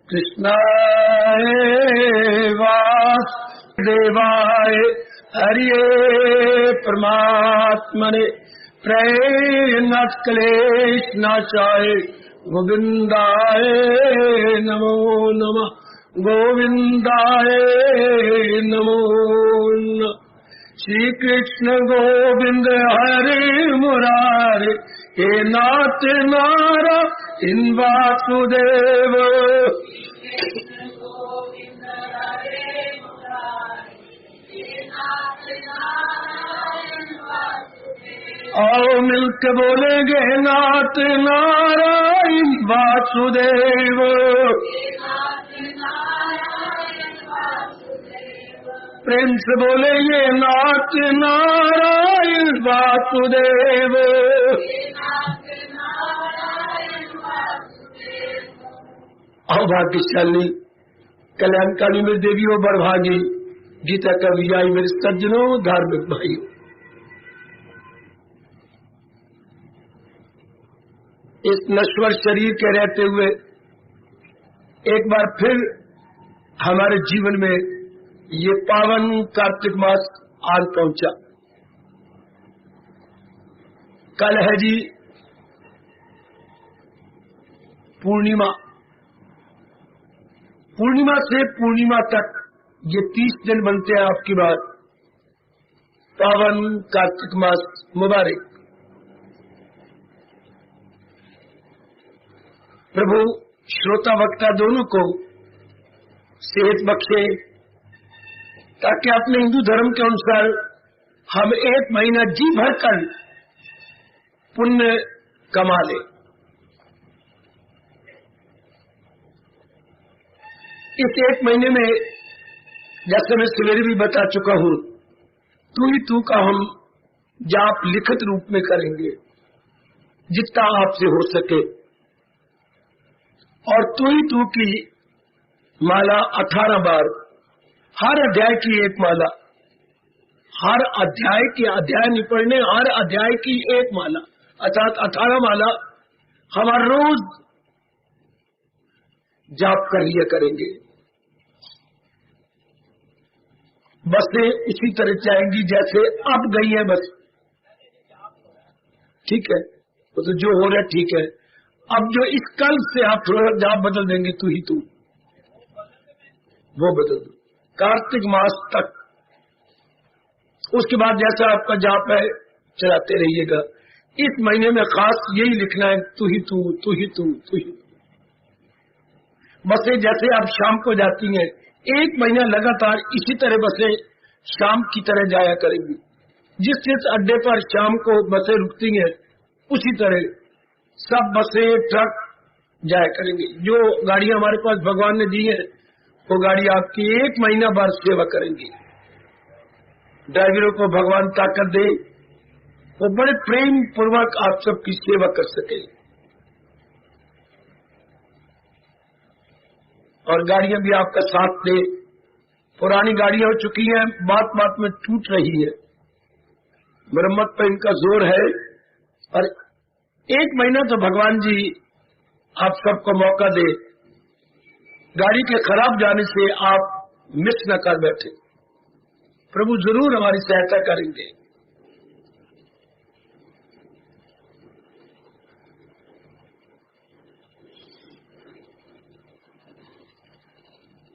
कृष्णाय वासुदेवाय हरिये परमात्मने प्रणतक्लेशनाशाय गोविंदाय नमो नमः। गोविंदाय नमो नमः। श्री कृष्ण गोविंद हरे मुरारे हे नाथ नारायण वासुदेव। आओ मिलकर बोलेंगे नाथ नारायण वासुदेव। प्रेम से बोलेंगे नाथ नारायण वासुदेव। आओ भाग्यशाली कल्याणकाली में देवियों बड़भागी गीता का विजयी मेरे सज्जनों धार्मिक भाइयों, इस नश्वर शरीर के रहते हुए एक बार फिर हमारे जीवन में ये पावन कार्तिक मास आज पहुंचा। कल है जी पूर्णिमा। पूर्णिमा से पूर्णिमा तक ये 30 दिन बनते हैं आपकी बात। पावन कार्तिक मास मुबारक। प्रभु श्रोता वक्ता दोनों को सेहत बख्शे ताकि अपने हिंदू धर्म के अनुसार हम एक महीना जी भर कर पुण्य कमा ले। इस एक महीने में जैसे मैं सवेरे भी बता चुका हूं, तू ही तू का हम जाप लिखित रूप में करेंगे जितना आपसे हो सके, और तू ही तू की माला 18 बार, हर अध्याय की एक माला, हर अध्याय के अध्याय नहीं पढ़ने, हर अध्याय की एक माला अर्थात 18 माला हम हर रोज जाप कर लिया करेंगे। बसें इसी तरह जाएंगी जैसे अब गई है बस, ठीक है, वो तो जो हो रहा है ठीक है। अब जो इस कल से आप थोड़ा जाप बदल देंगे, तू ही तू वो बदल दो कार्तिक मास तक। उसके बाद जैसा आपका जाप है चलाते रहिएगा। इस महीने में खास यही लिखना है, तू ही तू, तू ही तू, तू ही। बसें जैसे आप शाम को जाती हैं, एक महीना लगातार इसी तरह बसें शाम की तरह जाया करेंगी। जिस जिस अड्डे पर शाम को बसें रुकती हैं उसी तरह सब बसें ट्रक जाया करेंगे। जो गाड़ियां हमारे पास भगवान ने दी है वो गाड़ी आपकी एक महीना भर सेवा करेंगी। ड्राइवरों को भगवान ताकत दे, वो बड़े प्रेम पूर्वक आप सबकी सेवा कर सके। और गाड़ियां भी आपका साथ दे। पुरानी गाड़ियां हो चुकी हैं, बात बात में टूट रही है, मरम्मत पर इनका जोर है। और एक महीना तो भगवान जी आप सबको मौका दे, गाड़ी के खराब जाने से आप मिस न कर बैठे। प्रभु जरूर हमारी सहायता करेंगे।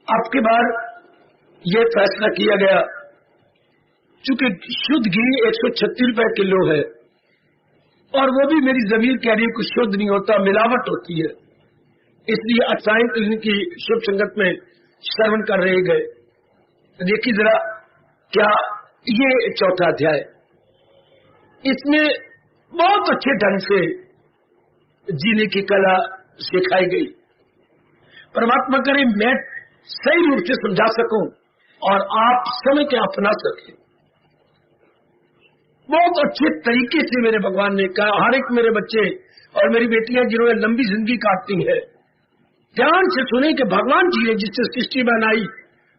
आपके बार ये फैसला किया गया, चूंकि शुद्ध घी 136 रुपए किलो है और वो भी मेरी जमीन कह रही है कुछ शुद्ध नहीं होता, मिलावट होती है, इसलिए असाइन क्लिनिक की शुभ संगत में श्रवण कर रहे गए। देखिए जरा क्या ये 4था अध्याय, इसमें बहुत अच्छे ढंग से जीने की कला सिखाई गई। परमात्मा करे मैं सही रूप से समझा सकूं और आप समझ के अपना सकें। बहुत अच्छे तरीके से मेरे भगवान ने कहा, हर एक मेरे बच्चे और मेरी बेटियां जिन्होंने लंबी जिंदगी काटती है, ध्यान से सुने कि भगवान जी ने जिससे सृष्टि बनाई,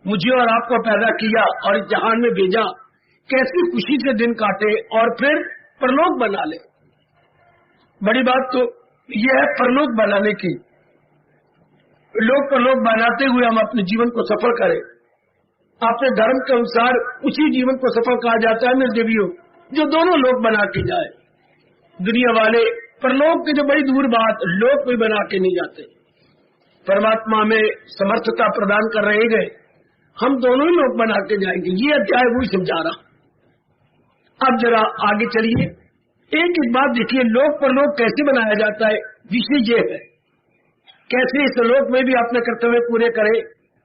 मुझे और आपको पैदा किया और इस जहान में भेजा, कैसी खुशी से दिन काटे और फिर परलोक बना ले। बड़ी बात तो यह है परलोक बनाने की। लोक पर लोक बनाते हुए हम अपने जीवन को सफल करें। अपने धर्म के अनुसार उसी जीवन को सफल कहा जाता है मेरे देवियों, जो दोनों लोक बना के जाए। दुनिया वाले परलोक की जो बड़ी दूर बात, लोक कोई बना के नहीं जाते। परमात्मा में समर्थता प्रदान कर रहे गए, हम दोनों ही लोक बना के जाएंगे। ये अध्याय वही समझा रहा। अब जरा आगे चलिए, एक एक बात देखिए, लोक पर लोक कैसे बनाया जाता है। विषय ये है कैसे इस लोक में भी अपने कर्तव्य पूरे करे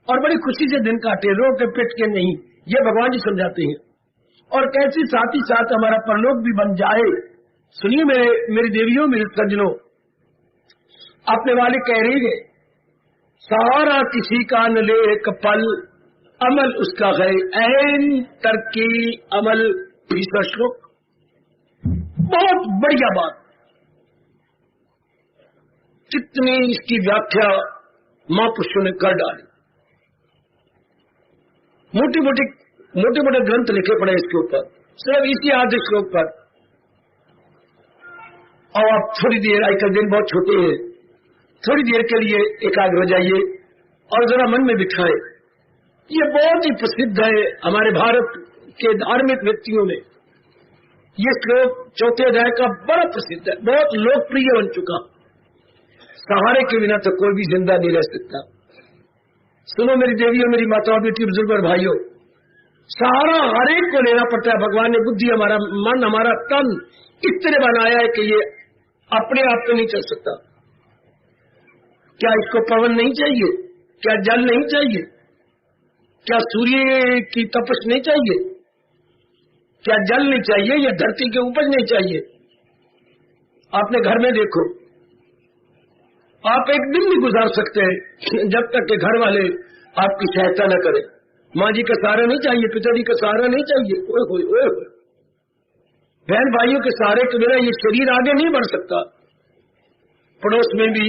और बड़ी खुशी से दिन काटे, रोग के पेट के नहीं। ये भगवान जी समझाते हैं। और कैसे साथ ही साथ हमारा परलोक भी बन जाए। सुनिए मेरी देवियों, मेरे सज्जनों, अपने वाले कह रही है, सहारा किसी का न ले एक पल, अमल उसका है ऐन तरकी अमल। 20वां श्लोक, बहुत बढ़िया बात। कितनी इसकी व्याख्या महापुरुषों ने कर डाली। मोटे मोटे ग्रंथ लिखे पड़े इसके ऊपर, सिर्फ इसी आधे श्लोक पर। और आप थोड़ी देर, आजकल दिन बहुत छोटे हैं, थोड़ी देर के लिए एकाग्र हो जाइए और जरा मन में बिठाए। ये बहुत ही प्रसिद्ध है हमारे भारत के धार्मिक व्यक्तियों में। ये श्लोक 4 अध्याय का बड़ा प्रसिद्ध है, बहुत लोकप्रिय बन चुका। सहारे के बिना तो कोई भी जिंदा नहीं रह सकता। सुनो मेरी देवियों, मेरी माताओं, बेटी, बुजुर्ग और भाइयों, सहारा हर एक को लेना पड़ता है। भगवान ने बुद्धि, हमारा मन, हमारा तन इस तरह बनाया है कि ये अपने आप तो नहीं चल सकता। क्या इसको पवन नहीं चाहिए? क्या जल नहीं चाहिए? क्या सूर्य की तपश नहीं चाहिए? क्या जल नहीं चाहिए? या धरती के उपज नहीं चाहिए? आपने घर में देखो, आप एक दिन नहीं गुजार सकते जब तक कि घर वाले आपकी सहायता न करें। माँ जी का सहारा नहीं चाहिए, पिताजी का सहारा नहीं चाहिए, ओए बहन भाइयों के सहारे के बिना ये शरीर आगे नहीं बढ़ सकता। पड़ोस में भी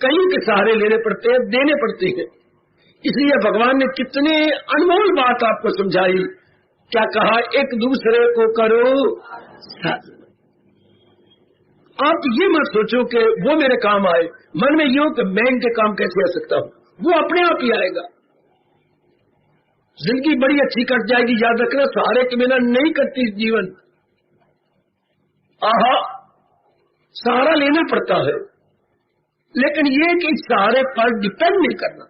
कई के सहारे लेने पड़ते हैं, देने पड़ते हैं। इसलिए भगवान ने कितने अनमोल बात आपको समझाई। क्या कहा? एक दूसरे को करो साथ। आप ये मत सोचो कि वो मेरे काम आए, मन में ये हो कि मैं इनके काम कैसे आ सकता हूं, वो अपने आप ही आएगा। जिंदगी बड़ी अच्छी कट जाएगी, याद रखना। सहारे के बिना नहीं कटती जीवन। आहा, सहारा लेना पड़ता है, लेकिन ये कि इस सहारे पर डिपेंड नहीं करना।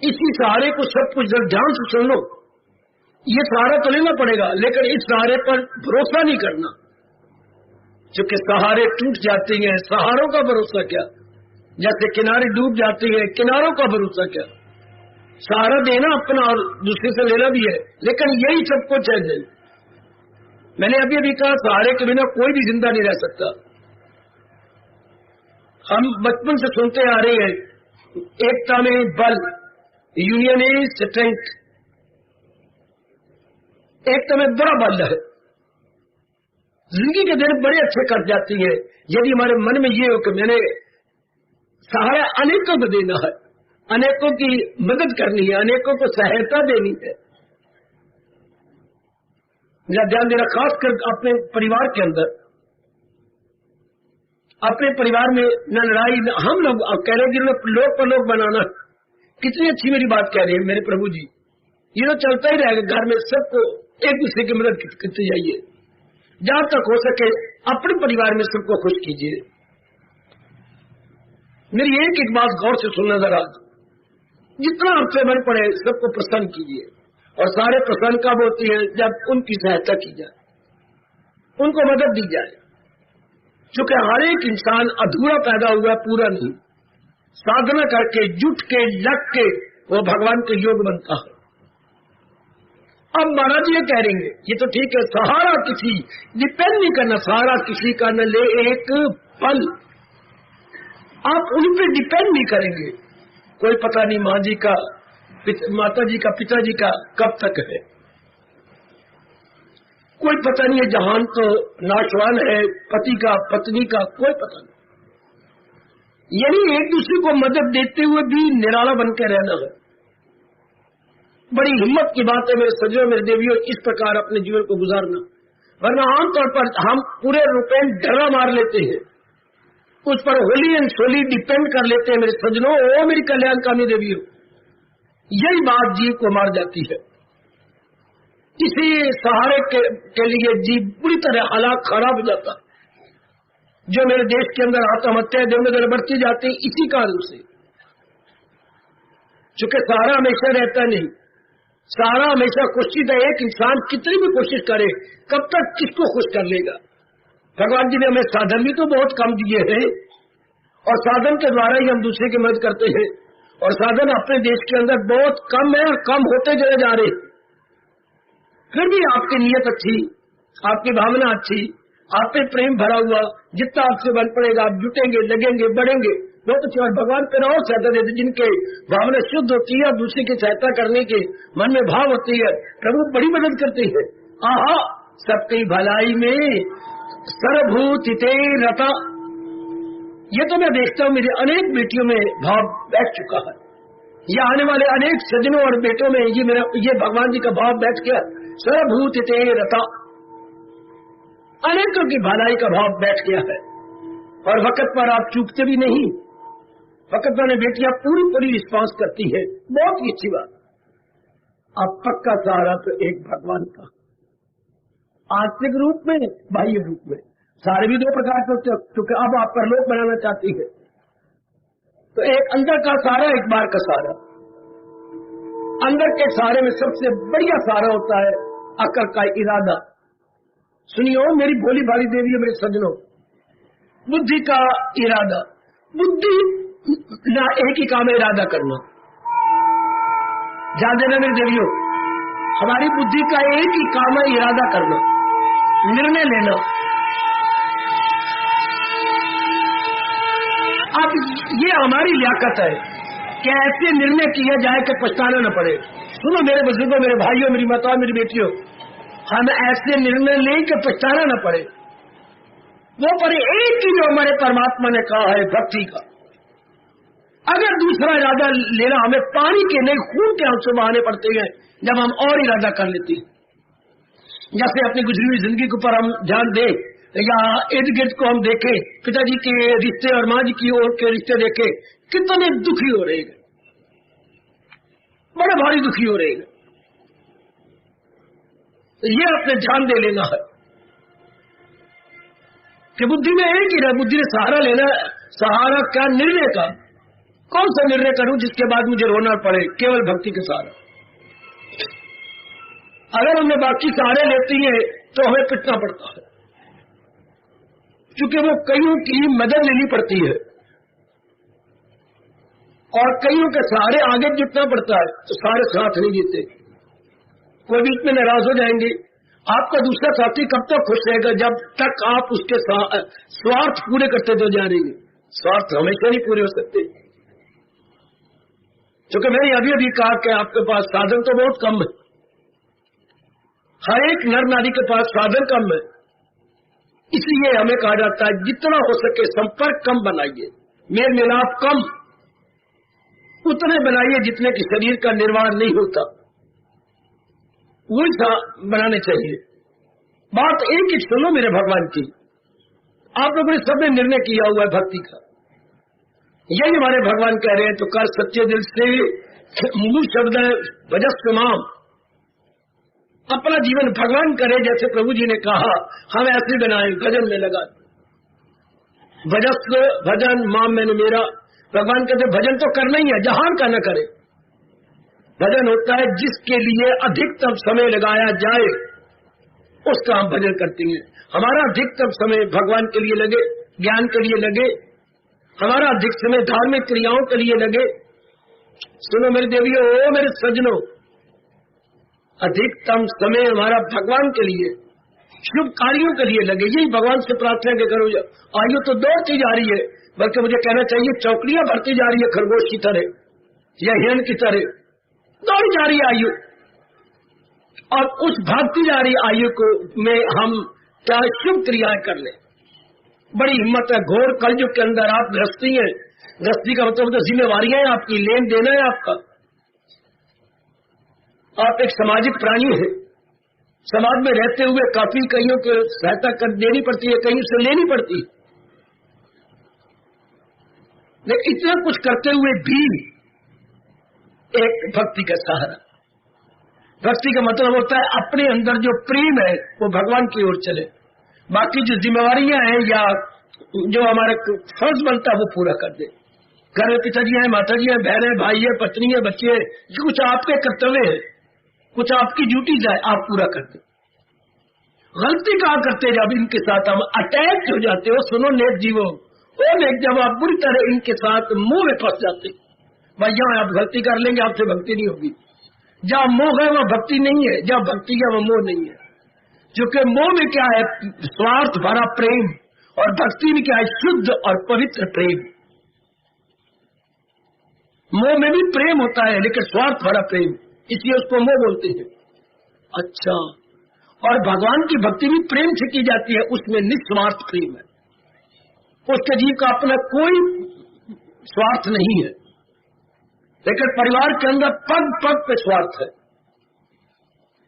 इसी सहारे को सब कुछ जब ध्यान से सुन लो, ये सहारा तो लेना पड़ेगा, लेकिन इस सहारे पर भरोसा नहीं करना। क्योंकि सहारे टूट जाते हैं, सहारों का भरोसा क्या? जैसे किनारे डूब जाते हैं, किनारों का भरोसा क्या? सहारा देना अपना और दूसरे से लेना भी है, लेकिन यही सब कुछ है। मैंने अभी कहा, सहारे के बिना कोई भी जिंदा नहीं रह सकता। हम बचपन से सुनते आ रहे हैं, एकता में बल, यूनियन इज स्ट्रेंथ। एकता में बड़ा बल है। जिंदगी के दिन बड़े अच्छे कट जाती है यदि हमारे मन में ये हो कि मैंने सहारा अनेकों को देना है, अनेकों की मदद करनी है, अनेकों को सहायता देनी है। मेरा ध्यान देना खासकर अपने परिवार के अंदर, अपने परिवार में न लड़ाई, न हम लोग कह रहे हैं लोग पर लोग बनाना। कितनी अच्छी मेरी बात कह रहे हैं मेरे प्रभु जी। ये तो चलता ही रहेगा, घर में सबको एक दूसरे की मदद करते जाइए। जहां तक हो सके अपने परिवार में सबको खुश कीजिए। मेरी एक एक बात गौर से सुनना जरा। जितना आपसे मन पड़े सबको प्रसन्न कीजिए, और सारे प्रसन्न कब होती है? जब उनकी सहायता की जाए, उनको मदद दी जाए। क्योंकि हर एक इंसान अधूरा पैदा हुआ, पूरा नहीं। साधना करके, जुट के, लग के वो भगवान के योग बनता है। अब महाराज ये कह रहे हैं, ये तो ठीक है, सहारा किसी डिपेंड नहीं करना, सहारा किसी का न ले एक पल। आप उन पे डिपेंड नहीं करेंगे। कोई पता नहीं माँ जी का, माता जी का, पिताजी का कब तक है, कोई पता नहीं है। जहान तो नाशवान है, पति का, पत्नी का कोई पता नहीं। यानी एक दूसरे को मदद देते हुए भी निराला बनकर रहना है। बड़ी हिम्मत की बात है मेरे सज्जनों, मेरे देवियों, इस प्रकार अपने जीवन को गुजारना। वरना आमतौर पर हम पूरे रुपए डरा मार लेते हैं उस पर होली एंड सोली डिपेंड कर लेते हैं मेरे सज्जनों, ओ मेरी कल्याणकामी देवी हो, यही बात जीव को मार जाती है। इसी सहारे के लिए जीव बुरी तरह हालात खराब हो जाता है। जो मेरे देश के अंदर आत्महत्या दिन बढ़ती जाती इसी कारण से, चूंकि सहारा हमेशा रहता नहीं, सहारा हमेशा कुश्चित है। एक इंसान कितनी भी कोशिश करे कब तक किसको खुश कर लेगा। भगवान जी ने हमें साधन भी तो बहुत कम दिए हैं, और साधन के द्वारा ही हम दूसरे की मदद करते हैं, और साधन अपने देश के अंदर बहुत कम है और कम होते चले जा रहे। फिर भी आपकी नीयत अच्छी, आपकी भावना अच्छी, आप पे प्रेम भरा हुआ, जितना आपसे बल पड़ेगा आप जुटेंगे, लगेंगे, बढ़ेंगे, बहुत अच्छी। और भगवान फिर और सहायता देते, जिनके भावना शुद्ध होती है, दूसरे की सहायता करने के मन में भाव होती है, प्रभु बड़ी मदद करती है। आहा, सबकी भलाई में सर्वभूतिते रता, ये तो मैं देखता हूँ मेरी अनेक बेटियों में भाव बैठ चुका है, या आने वाले अनेक सज्जनों और बेटों में ये भगवान जी का भाव बैठ गया। सर्वभूतिते रता, अनेकों की भलाई का भाव बैठ गया है, और वक्त पर आप चूकते भी नहीं। वक्त पर बेटियां पूरी पूरी रिस्पॉन्स करती है, बहुत ही अच्छी बात। अब पक्का सहारा तो एक भगवान का, आंतरिक रूप में, बाह्य रूप में। सारे भी दो प्रकार के होते हैं, क्योंकि अब आप परलोक बनाना चाहती है, तो एक अंदर का सहारा, एक बाहर का सहारा। अंदर के सहारे में सबसे बढ़िया सहारा होता है अकल का इरादा। सुनियो मेरी भोली भाली देवी, मेरे सज्जनों, बुद्धि का इरादा। बुद्धि ना एक ही काम है इरादा करना, ध्यान देना मेरी देवियों, हमारी बुद्धि का एक ही काम है इरादा करना, निर्णय लेना। अब ये हमारी लियाकत है कि ऐसे निर्णय किया जाए कि पछताना न पड़े। सुनो मेरे बुजुर्गों, मेरे भाइयों, मेरी माताओं, मेरी बेटियों, हम ऐसे निर्णय लें कि पछताना न पड़े। वो पर एक ही जो हमारे परमात्मा ने कहा है भक्ति का। अगर दूसरा इरादा लेना हमें पानी के नहीं खून के आंसू बहाने पड़ते हैं जब हम और इरादा कर लेते हैं। जैसे अपनी गुजरी हुई जिंदगी के ऊपर हम ध्यान दें, या इर्द गिर्द को हम देखें, पिताजी के रिश्ते और माँ जी की ओर के रिश्ते देखें, कितने दुखी हो रहे हैं, बड़े भारी दुखी हो रहे हैं। तो ये अपने ध्यान दे लेना है कि बुद्धि में एक ही है, बुद्धि ने सहारा लेना। सहारा क्या? निर्णय का। कौन सा निर्णय करूं जिसके बाद मुझे रोना पड़े? केवल भक्ति के सहारा। अगर हमने बाकी सहारे लेती है तो हमें पिटना पड़ता है, क्योंकि वो कईयों की मदद लेनी पड़ती है और कईयों के सहारे आगे जुटना पड़ता है, तो सारे साथ नहीं देते। कोई बीच में नाराज हो जाएंगे। आपका दूसरा साथी कब तक खुश रहेगा? जब तक आप उसके स्वार्थ पूरे करते तो जा रही है। स्वार्थ हमेशा नहीं पूरे हो सकते, क्योंकि मैंने अभी अभी कहा कि आपके पास साधन तो बहुत कम है, हर एक नर नारी के पास साधन कम है। इसलिए हमें कहा जाता है जितना हो सके संपर्क कम बनाइए, मेल मिलाप कम, उतने बनाइए जितने कि शरीर का निर्वाह नहीं होता, वही बनाने चाहिए। बात एक ही सुनो मेरे भगवान की, आप लोगों ने सबने निर्णय किया हुआ है भक्ति का। यही हमारे भगवान कह रहे हैं, तो कर सच्चे दिल से मूल शब्द है भजस्व माम, अपना जीवन भगवान करे। जैसे प्रभु जी ने कहा हम ऐसे बनाए, भजन में लगा, भजस्व भजन माम मैंने मेरा। भगवान कहते भजन तो करना ही है, जहान का न करे। भजन होता है जिसके लिए अधिकतम समय लगाया जाए, उसका हम भजन करते हैं। हमारा अधिकतम समय भगवान के लिए लगे, ज्ञान के लिए लगे, हमारा अधिक समय धार्मिक क्रियाओं के लिए लगे। सुनो मेरी देवियों, ओ मेरे सज्जनों, अधिकतम समय हमारा भगवान के लिए, शुभ कार्यों के लिए लगे। यही भगवान से प्रार्थना के करो। आयु तो दौड़ती जा रही है, बल्कि मुझे कहना चाहिए चौकड़ियां भरती जा रही है, खरगोश की तरह या हिरण की तरह दौड़ी जा रही है आयु। और उस भागती जा रही आयु को में हम क्या शुभ क्रियाएं कर ले। बड़ी हिम्मत है। घोर कलयुग के अंदर आप गृहस्थी हैं, गृहस्थी का मतलब तो जिम्मेवारियां हैं आपकी, लेन देना है आपका। आप एक सामाजिक प्राणी है, समाज में रहते हुए काफी कईयों को सहायता कर देनी पड़ती है, कहीं से लेनी पड़ती है। लेकिन इतना कुछ करते हुए भी एक भक्ति का सहारा। भक्ति का मतलब होता है अपने अंदर जो प्रेम है वो भगवान की ओर चले, बाकी जो जिम्मेवारियां हैं या जो हमारा फर्ज बनता है वो पूरा कर दे। घर में पिताजी हैं, माताजी हैं, बहन है, भाई है, पत्नी है, बच्चे हैं, कुछ आपके कर्तव्य है, कुछ आपकी ड्यूटीज है, आप पूरा कर दे। गलती कहाँ करते जब इनके साथ हम अटैच हो जाते हो। सुनो नेक जीवो, ओ नेक, जब आप बुरी तरह इनके साथ मुंह में फंस जाते, भाई यहाँ आप गलती कर लेंगे, आपसे भक्ति नहीं होगी। जहाँ मोह है वह भक्ति नहीं है, जहाँ भक्ति है वह मोह नहीं है। क्योंकि मोह में क्या है? स्वार्थ भरा प्रेम, और भक्ति में क्या है? शुद्ध और पवित्र प्रेम। मोह में भी प्रेम होता है लेकिन स्वार्थ भरा प्रेम, इसलिए उसको मोह बोलते हैं। अच्छा, और भगवान की भक्ति भी प्रेम से की जाती है, उसमें निस्वार्थ प्रेम है। उसके जीव का अपना कोई स्वार्थ नहीं है, लेकिन परिवार के अंदर पग पग पे स्वार्थ है,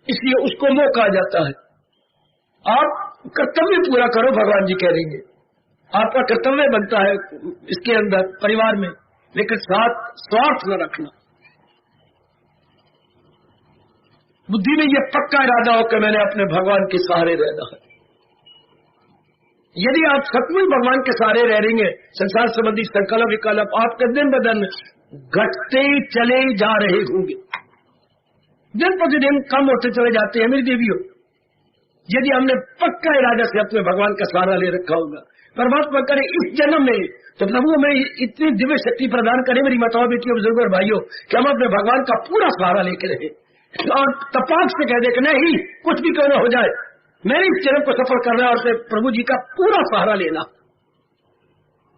इसलिए उसको मोह कहा जाता है। आप कर्तव्य पूरा करो, भगवान जी कह देंगे, आपका कर्तव्य बनता है इसके अंदर परिवार में, लेकिन साथ स्वार्थ न रखना। बुद्धि में यह पक्का इरादा हो कि मैंने अपने भगवान के सहारे रहना है। यदि आप सचमुच भगवान के सहारे रह रहेंगे, संसार संबंधी संकल्प विकल्प आपके दिन ब दिन घटते चले जा रहे होंगे, दिन प्रतिदिन कम होते चले जाते हैं मेरी देवियों। यदि हमने पक्का इरादा से अपने भगवान का सहारा ले रखा होगा, परमात्मा करे इस जन्म में तो प्रभु हमें इतनी दिव्य शक्ति प्रदान करे मेरी माताओं, बेटियों, बुजुर्गों और भाइयों, कि हम अपने भगवान का पूरा सहारा लेकर रहे और तपाक से कह दे कि नहीं, कुछ भी क्यों न हो जाए, मैंने इस जन्म को सफल करना और प्रभु जी का पूरा सहारा लेना।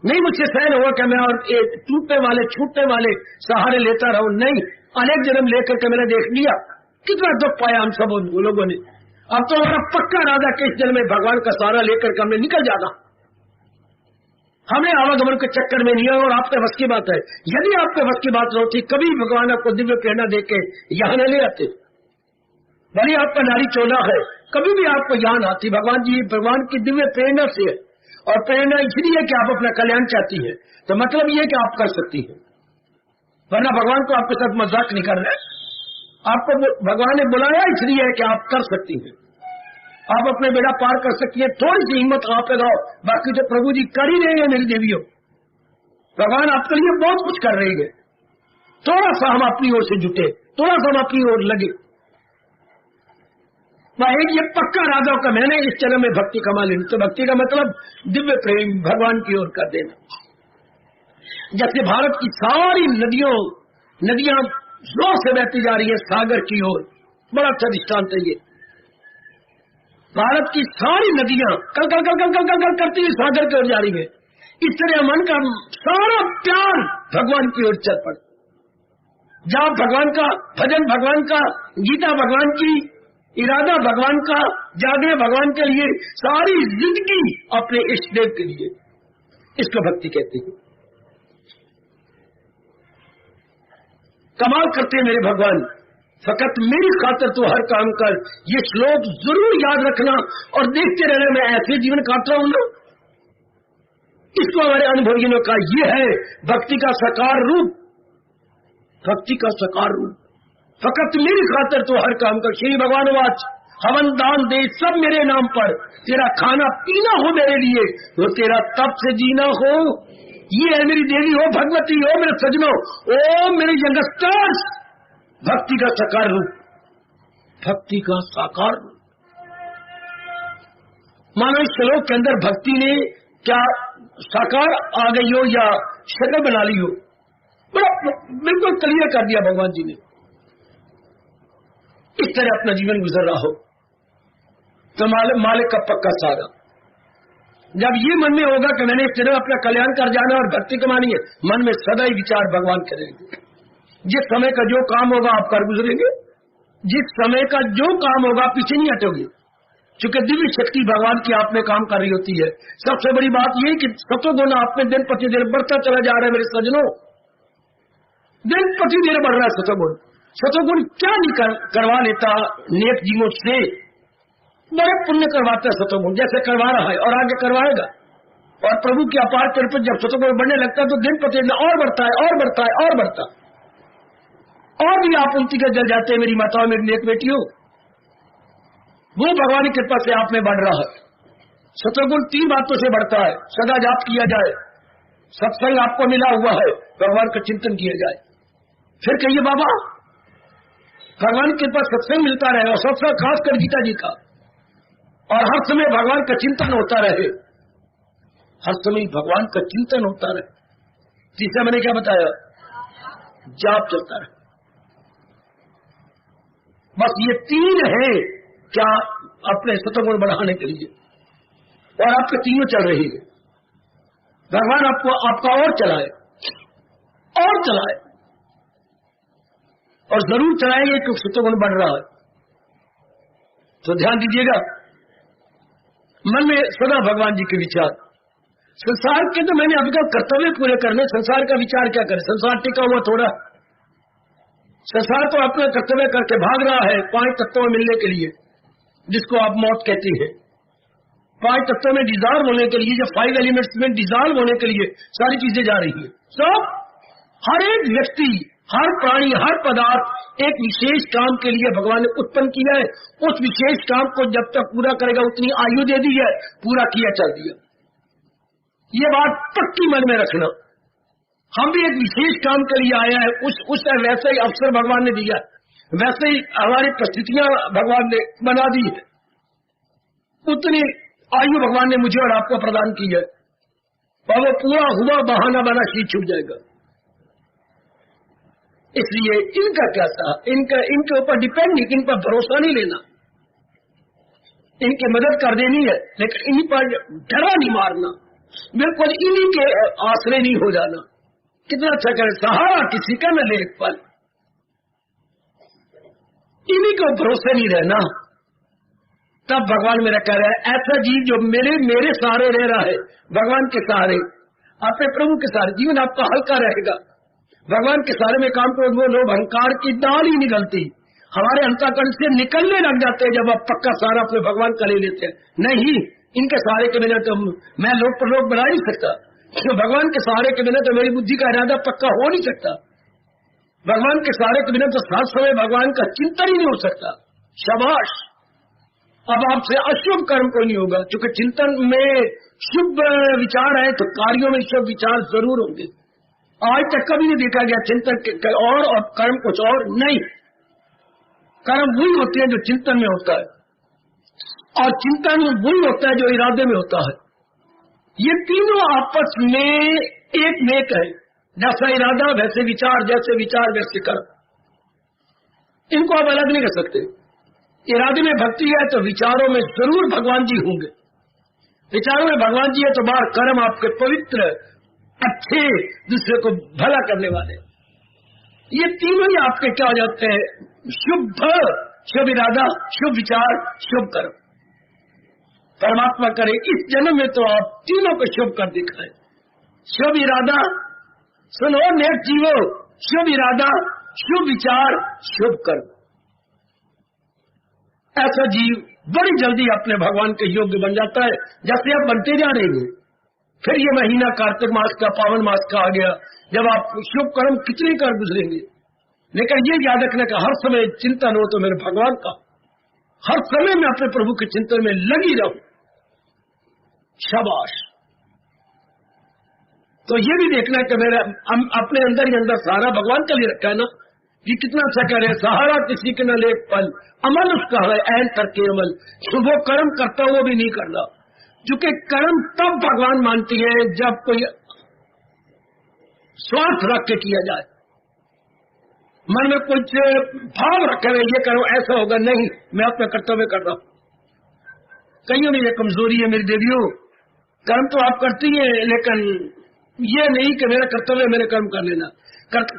नहीं मुझसे सहन हुआ कि मैं और टूटने वाले छूटने वाले सहारे लेता रहूं, नहीं, अनेक जन्म लेकर के मैंने देख लिया कितना दुख पाया हम सब लोगों ने। अब तो हमारा पक्का इरादा कि इस जन्म में भगवान का सहारा लेकर के हमने निकल जाना। हमने आवागमन के चक्कर में नहीं है, और आपके बस की बात है। यदि आपके बस की बात होती, कभी भगवान आपको दिव्य प्रेरणा देके यहां न ले आते। भले आपका नारी चोला है, कभी भी आपको यहाँ न आती। भगवान जी भगवान की दिव्य प्रेरणा से है, और प्रेरणा इसलिए कि आप अपना कल्याण चाहती है, तो मतलब ये कि आप कर सकती है, वरना भगवान को आपके साथ मजाक नहीं कर रहे। आपको भगवान ने बुलाया इसलिए कि आप कर सकती हैं, आप अपने बेड़ा पार कर सकती है। थोड़ी सी हिम्मत आप लगाओ, बाकी तो प्रभु जी कर ही रहे हैं मेरी देवियों। भगवान आपके लिए बहुत कुछ कर रहे हैं, थोड़ा सा हम अपनी ओर से जुटे, थोड़ा सा हम अपनी ओर लगे। एक ये पक्का इरादा का मैंने इस जन्म में भक्ति कमा लेनी, तो भक्ति का मतलब दिव्य प्रेम भगवान की ओर कर देना। जैसे भारत की सारी नदियां जोर से बहती जा रही है सागर की ओर, बड़ा अच्छा दृष्टांत है ये। भारत की सारी नदियां कल कल कल कल कल कल कल करती हुई सागर की ओर जा रही है। इस तरह मन का सारा प्यार भगवान की ओर चल पड़े। जहाँ भगवान का भजन, भगवान का गीता, भगवान की इरादा, भगवान का जागने, भगवान के लिए सारी जिंदगी अपने इष्ट देव के लिए, इसको भक्ति कहते हैं। कमाल करते हैं मेरे भगवान, फकत मेरी खातिर तो हर काम कर। ये श्लोक जरूर याद रखना और देखते रहना, मैं ऐसे जीवन काट रहा हूं ना। इसको हमारे अनुभवियों का ये है भक्ति का साकार रूप, भक्ति का साकार रूप। फकत मेरी खातिर तो हर काम कर। श्री भगवान वाच, हवन दान दे सब मेरे नाम पर, तेरा खाना पीना हो मेरे लिए, वो तेरा तप से जीना हो। ये है मेरी देवी हो, भगवती हो, मेरे सजनों, ओ मेरे यंगस्टर्स, भक्ति का साकार रूप, भक्ति का साकार रूप। मानो इस श्लोक के अंदर भक्ति ने क्या साकार आ गई हो या शक्ल बना ली हो, बड़ा बिल्कुल क्लियर कर दिया भगवान जी ने। इस तरह अपना जीवन गुजर रहा हो तो मालिक का पक्का सारा। जब ये मन में होगा कि मैंने इस तरह अपना कल्याण कर जाना और भक्ति कमानी है, मन में सदा ही विचार भगवान करेंगे। जिस समय का जो काम होगा आप कर गुजरेंगे, जिस समय का जो काम होगा पीछे नहीं हटोगे, क्योंकि दिव्य शक्ति भगवान की आप में काम कर रही होती है। सबसे बड़ी बात यह कि सतोगुण आप में दिन प्रतिदिन बढ़ता चला जा रहा है मेरे सजनों, दिन प्रतिदिन बढ़ रहा है सतोगुण। सतोगुण क्या नहीं करवा लेता नेक जीवों से, बड़े पुण्य करवाता है सतोगुण, जैसे करवा रहा है और आगे करवाएगा। और प्रभु की अपार कृपा जब सतगुण बढ़ने लगता है तो दिन प्रतिदिन और बढ़ता है और बढ़ता है और बढ़ता है। और भी आप उनकी के जल जाते हैं मेरी माताओं, मेरी नेक बेटियों। वो भगवान की कृपा से आप में बढ़ रहा है। सतगुण 3 बातों से बढ़ता है। सदा जाप किया जाए, सत्संग आपको मिला हुआ है, भगवान का चिंतन किया जाए। फिर कहिए बाबा भगवान के पास सत्संग मिलता रहे, और सत्संग खासकर गीता जी का, और हर समय भगवान का चिंतन होता रहे, हर समय भगवान का चिंतन होता रहे। तीसरा मैंने क्या बताया? जाप चलता रहे। बस ये 3 है क्या अपने सतगुण बढ़ाने के लिए, और आपके तीनों चल रही है। भगवान आपको आपका और चलाए और चलाए, और जरूर चलाएंगे क्योंकि सतगुण बढ़ रहा है। तो ध्यान दीजिएगा, मन में सदा भगवान जी के विचार। संसार के तो मैंने अभी तक कर्तव्य पूरे करने, संसार का विचार क्या करें? संसार टिका हुआ थोड़ा, संसार तो अपना कर्तव्य करके भाग रहा है 5 तत्वों में मिलने के लिए, जिसको आप मौत कहती है। 5 तत्वों में डिजॉल्व होने के लिए, जो 5 एलिमेंट्स में डिजॉल्व होने के लिए सारी चीजें जा रही है। सब हर एक व्यक्ति, हर प्राणी, हर पदार्थ एक विशेष काम के लिए भगवान ने उत्पन्न किया है। उस विशेष काम को जब तक पूरा करेगा उतनी आयु दे दी है, पूरा किया चल दिया। ये बात पक्की मन में रखना। हम भी एक विशेष काम के लिए आया है, उस वैसे ही अवसर भगवान ने दिया, वैसे ही हमारी परिस्थितियां भगवान ने बना दी है, उतनी आयु भगवान ने मुझे और आपको प्रदान की है। और वो पूरा हुआ बहाना बना शीत छुप जाएगा। इसलिए इनका क्या था, इनके ऊपर डिपेंड नहीं, इन पर भरोसा नहीं लेना, इनकी मदद कर देनी है, लेकिन इन्हीं पर डरा नहीं मारना, बिल्कुल इन्हीं के आश्रय नहीं हो जाना। कितना अच्छा करे, सहारा किसी का न ले एक पल, इन्हीं को भरोसे नहीं रहना। तब भगवान मेरा कह रहा है, ऐसा जीव जो मेरे सहारे रह रहा है, भगवान के सहारे, अपने प्रभु के सहारे, जीवन आपका हल्का रहेगा। भगवान के सहारे में काम करो, वो लोभ अहंकार की दाल ही निकलती हमारे अंतःकरण से निकलने लग जाते हैं जब आप पक्का सहारा अपने भगवान का ले लेते हैं। नहीं, इनके सहारे के बिना तो मैं लोग पर लोग बना नहीं सकता, तो भगवान के सहारे के बिना तो मेरी बुद्धि का इरादा पक्का हो नहीं सकता। भगवान के सहारे के बिना तो सात समय भगवान का चिंतन ही नहीं हो सकता। शाबाश, अब आपसे अशुभ कर्म कोई नहीं होगा, क्योंकि चिंतन में शुभ विचार है तो कार्यों में शुभ विचार जरूर होंगे। आज तक कभी नहीं देखा गया चिंतन और कर्म कुछ और नहीं। कर्म वही होते हैं जो चिंतन में होता है, और चिंतन वही होता है जो इरादे में होता है। ये तीनों आपस में एक नेक है, जैसा इरादा वैसे विचार, जैसे विचार वैसे कर्म। इनको आप अलग नहीं कर सकते। इरादे में भक्ति है तो विचारों में जरूर भगवान जी होंगे, विचारों में भगवान जी है तो बाहर कर्म आपके पवित्र, अच्छे, दूसरे को भला करने वाले। ये तीनों ही आपके क्या हो जाते हैं? शुभ इरादा, शुभ विचार, शुभ कर्म। परमात्मा करे इस जन्म में तो आप तीनों को शुभ कर दिखाए। शुभ इरादा, सुनो नेक जीवो, शुभ इरादा, शुभ विचार, शुभ कर्म। ऐसा जीव बड़ी जल्दी अपने भगवान के योग्य बन जाता है। जैसे आप बनते जा रहे हैं, फिर ये महीना कार्तिक मास का, पावन मास का आ गया, जब आप शुभ कर्म कितने कर गुजरेंगे। लेकिन ये याद रखने का हर समय चिंतन हो तो मेरे भगवान का, हर समय मैं अपने प्रभु के चिंतन में लगी रहूं। शाबाश। तो ये भी देखना कि मेरा अपने अंदर ही अंदर सहारा भगवान का लिए रखा है ना। ये कितना अच्छा कह रहे हैं, सहारा किसी के न ले पल, अमल उसका है ऐन करके अमल। शुभ कर्म करता वो भी नहीं करना, क्योंकि कर्म तब भगवान मानती है जब कोई स्वार्थ रख के किया जाए, मन में कुछ भाव रखे ये करो ऐसा होगा, नहीं मैं अपना कर्तव्य कर रहा हूं। कईयों में ये कमजोरी है मेरी देवियों, कर्म तो आप करती हैं लेकिन ये नहीं कि मेरा कर्तव्य मेरे कर्म कर लेना।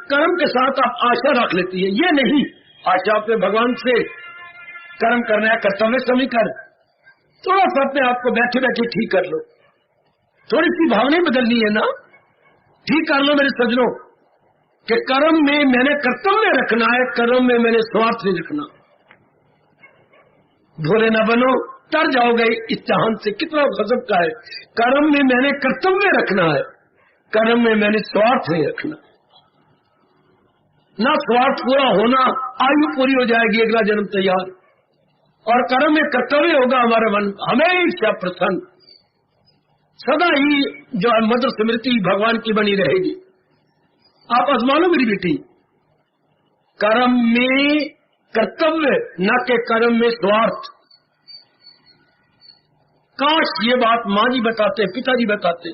कर्म के साथ आप आशा रख लेती है, ये नहीं आशा अपने भगवान से कर्म करना है, कर्तव्य समीकर थोड़ा सा अपने आप को बैठे बैठे ठीक कर लो, थोड़ी सी भावनाएं बदलनी है ना, ठीक कर लो मेरे सज्जनों कि कर्म में मैंने कर्तव्य रखना है, कर्म में मैंने स्वार्थ नहीं रखना। भोले न बनो, तर जाओगे इस जहान से। कितना गजब का है। कर्म में मैंने कर्तव्य रखना है, कर्म में मैंने स्वार्थ नहीं रखना। ना स्वार्थ पूरा होना, आयु पूरी हो जाएगी, अगला जन्म तैयार। और कर्म में कर्तव्य होगा, हमारा मन हमेशा प्रसन्न, सदा ही जो मधुर स्मृति भगवान की बनी रहेगी। आप आजमा लो मेरी बेटी, कर्म में कर्तव्य, न के कर्म में स्वार्थ। काश ये बात माँ जी बताते, पिताजी बताते,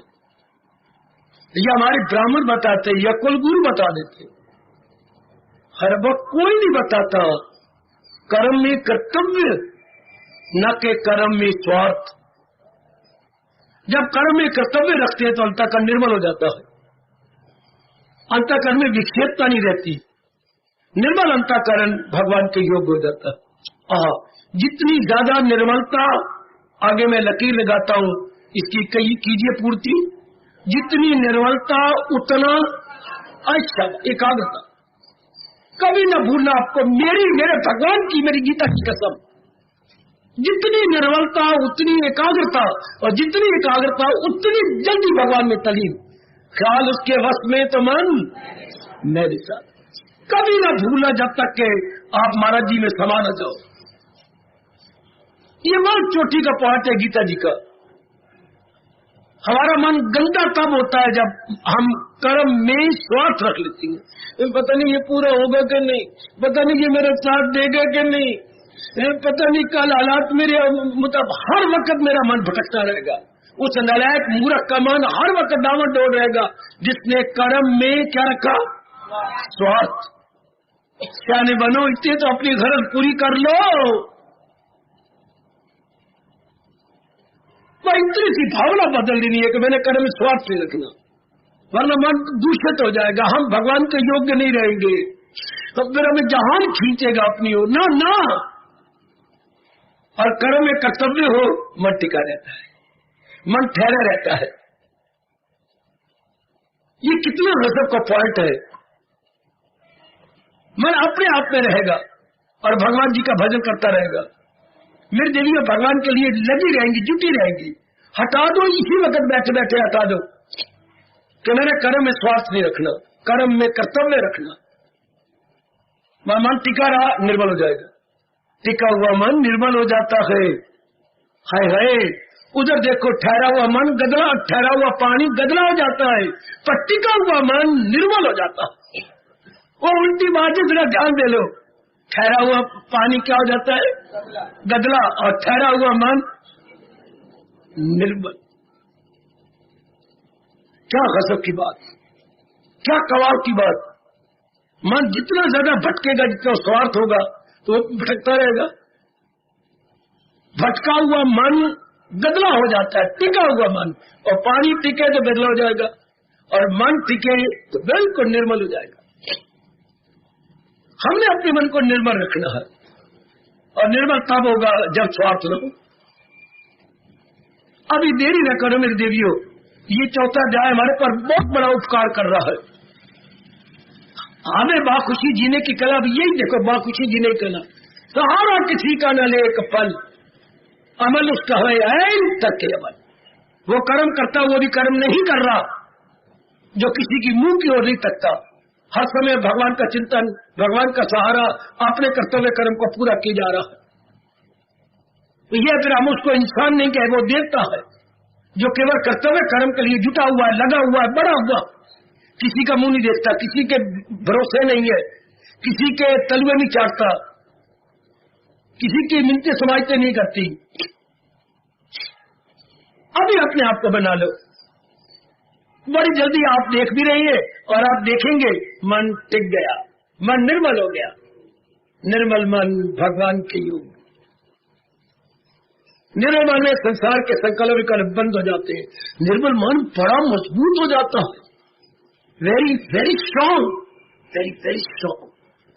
या हमारे ब्राह्मण बताते, या कुलगुरु बता देते। हर वक्त कोई नहीं बताता। कर्म में कर्तव्य, न के कर्म में स्वार्थ। जब कर्म में कर्तव्य रखते हैं तो अंतःकरण निर्मल हो जाता है, अंतःकरण में विक्षेपता नहीं रहती, निर्मल अंतःकरण भगवान के योग्य हो जाता है। जितनी ज्यादा निर्मलता, आगे मैं लकीर लगाता हूं, इसकी कई कीजिए पूर्ति। जितनी निर्मलता उतना अच्छा एकाग्रता। कभी न भूलना आपको, मेरे भगवान की, मेरी गीता की कसम, जितनी निर्मलता उतनी एकाग्रता, और जितनी एकाग्रता उतनी जल्दी भगवान में तलीन। ख्याल उसके वश में तो मन मेरे साथ। कभी न भूलना जब तक के आप महाराज जी में समा न जाओ। ये मन चोटी का पॉइंट है गीता जी का। हमारा मन गंदा तब होता है जब हम कर्म में स्वार्थ रख लेते हैं। पता नहीं ये पूरा होगा कि नहीं, पता नहीं ये मेरा साथ देगा कि नहीं, पता नहीं कल हालात मेरे, मतलब हर वक्त मेरा मन भटकता रहेगा। उस नालायक मूर्ख का मन हर वक्त डावट डोल रहेगा जिसने कर्म में क्या रखा, स्वार्थ। सियाने बनो, इतने तो अपनी गरज पूरी कर लो। वह इतनी सी भावना बदल देनी है कि मैंने कर्म में स्वार्थ नहीं रखना, वरना मन दूषित हो जाएगा, हम भगवान के योग्य नहीं रहेंगे, तो फिर हमें जहान खींचेगा अपनी ओर। ना ना, और कर्म में कर्तव्य हो, मन टिका रहता है, मन ठहरा रहता है। ये कितना गजब का पॉइंट है। मन अपने आप में रहेगा और भगवान जी का भजन करता रहेगा। मेरी देवी में भगवान के लिए लगी रहेंगी, जुटी रहेंगी। हटा दो इसी वक्त बैठे बैठे हटा दो कि मैंने कर्म में स्वार्थ नहीं रखना, कर्म में कर्तव्य रखना। वह मन टिका रहा, निर्मल हो जाएगा। टिका हुआ मन निर्मल हो जाता है। हाय हाय, उधर देखो, ठहरा हुआ मन गदला, ठहरा हुआ पानी गदला हो जाता है, पर टिका हुआ मन निर्मल हो जाता है। वो उल्टी बात है, जरा ध्यान दे लो। ठहरा हुआ पानी क्या हो जाता है, गदला, और ठहरा हुआ मन निर्मल। क्या गजब की बात, क्या कमाल की बात। मन जितना ज्यादा भटकेगा, जितना स्वार्थ होगा, तो भटकता रहेगा। भटका हुआ मन गदला हो जाता है, टिका हुआ मन, और पानी टिके तो गदला हो जाएगा, और मन टिके तो बिल्कुल निर्मल हो जाएगा। हमने अपने मन को निर्मल रखना है, और निर्मल तब होगा जब स्वार्थ न हो। अभी देरी न करो मेरी देवियों, ये चौथा अध्याय हमारे पर बहुत बड़ा उपकार कर रहा है। हमें बाखुशी जीने की कला, अब यही देखो, बाखुशी जीने की कला। सहारा किसी का न ले एक पल, अमल उसका है ऐन तक के अमल। वो कर्म करता, वो भी कर्म नहीं कर रहा जो किसी की मुंह की ओर नहीं तकता। हर समय भगवान का चिंतन, भगवान का सहारा, अपने कर्तव्य कर्म को पूरा किया जा रहा है। तो ये फिर हम उसको इंसान नहीं कहे, वो देवता है जो केवल कर्तव्य कर्म के लिए जुटा हुआ है, लगा हुआ है, बड़ा हुआ, किसी का मुंह नहीं देखता, किसी के भरोसे नहीं है, किसी के तलवे नहीं चाटता, किसी की मिन्नतें समाजते नहीं करती। अभी अपने आप को बना लो, बड़ी जल्दी आप देख भी रही है, और आप देखेंगे मन टिक गया, मन निर्मल हो गया। निर्मल मन भगवान के योग, निर्मल मन में संसार के संकल्प विकल्प बंद हो जाते हैं। निर्मल मन बड़ा मजबूत हो जाता है, very very strong, very very strong.